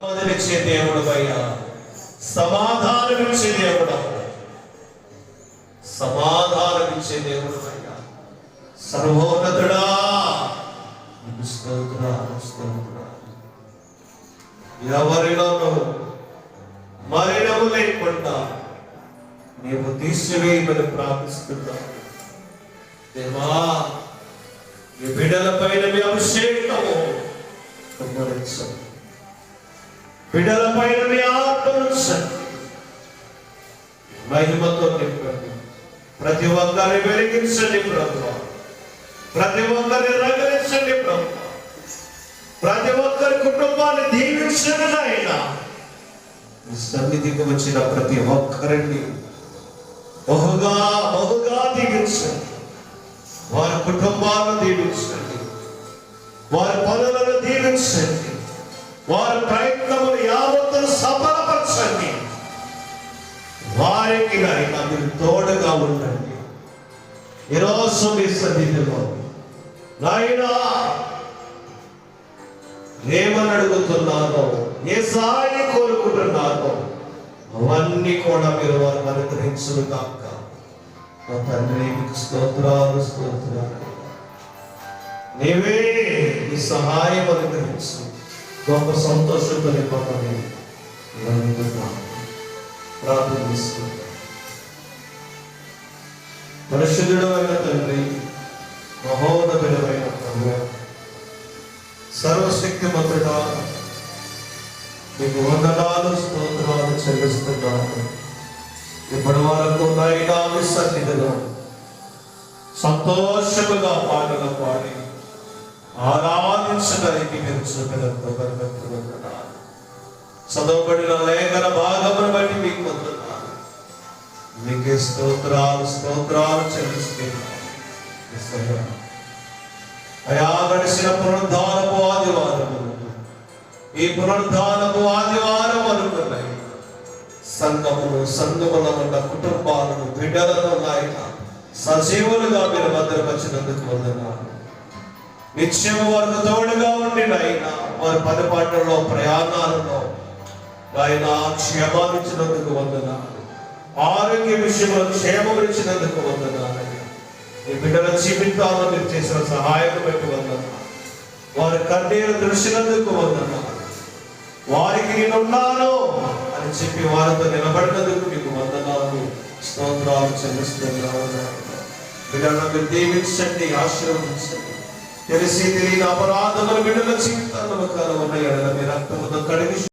ఇచ్చే దేవుడు అయ్యా, సమాధానమిచ్చే దేవుడు, సమాధానమిచ్చే దేవుడు అయ్యా, సర్వోన్నతుడా ఎవరిలోనూ మరణము లేకుండా నీవు తీసివేయమని ప్రార్థిస్తున్నావు. దేవా, ఈ బిడ్డల పైన మీ అభిషేకము కుమ్మరించండి, బిడ్డల పైన మీ ఆత్మనుంచండి, మహిమతో నింపండి. ప్రతి ఒక్కరిని వెలిగించండి ప్రభువా, ప్రతి ఒక్కరిని రగిలించండి ప్రభువా, ప్రతి ఒక్కరి కుటుంబాన్ని దీవించండి నాయనా. మీ సన్నిధికి వచ్చిన ప్రతి ఒక్కరిని బహుగా దీవించండి, వారి కుటుంబాలను దీవించండి, వారి పనులను దీవించండి, వారి ప్రయత్నములు యావత్తును సఫలపరచండి. వారికి నాయన మీరు తోడుగా ఉండండి. ఈరోజు మీ సన్నిధిలో నాయనా ఏమని అడుగుతున్నారో, ఏ సాయి కోరుకుంటున్నారో అవన్నీ కూడా మీరు వారిని అనుగ్రహించును కాక. నా తండ్రి మీకు స్తోత్రాలు స్తోత్రాలు. నీవే ఈ సహాయం అనుగ్రహించు, గొప్ప సంతోషంతో నింపమని ప్రార్థిస్తున్నాను. పరిశుద్ధుడైన తండ్రి, మహోన్నతుడైన ప్రభువా, సర్వశక్తిమంతుడా, మీకు వందనాలు స్తోత్రాలు చెల్లిస్తున్నాను. ఇప్పటి వరకు నాయనా మీ సన్నిధిలో సంతోషముగా పాటలు పాడి ఆరాధించడానికి మీరు చూపినంత బలవంతున్నారు. చదవబడిన లేఖన భాగమును బట్టి మీకు వందనాలు, మీకే స్తోత్రాలు స్తోత్రాలు చెల్లిస్తున్నాను. అయా, గడిచిన పునరుద్ధానపు ఆదివారము, ఈ పునరుద్ధానపు ఆదివారం అనుకున్నాయి సంఘములో ఉన్న కుటుంబాలను, బిడ్డలను నాయన సజీవులుగా మీరు భద్రపరిచినందుకు వందనాలు. నిత్యము వారికి తోడుగా ఉండి నాయన వారి పనిపాట్లలో ప్రయాణాలలో ఆయన క్షేమాన్నిచ్చినందుకు వందనాలు. ఆరోగ్య విషయంలో క్షేమం ఇచ్చినందుకు వందనాలు. ఈ బిడ్డల జీవితాల్లో మీరు చేసిన సహాయం బట్టి వందనాలు. వారి కన్నీరు దృష్టినందుకు వందనాలు. వారికి నేనున్నాను అని చెప్పి వారితో నిలబడినందుకు మీకు వందనాలు స్తోత్రాలు చెల్లిస్తున్నాను. బిడ్డలను మీరు దీవించండి, ఆశీర్వదించండి. తెలిసి తెలియని అపరాధములు బిడ్డల జీవితాల్లో ఉన్న ఎడల మీ రక్తముతో కడిగి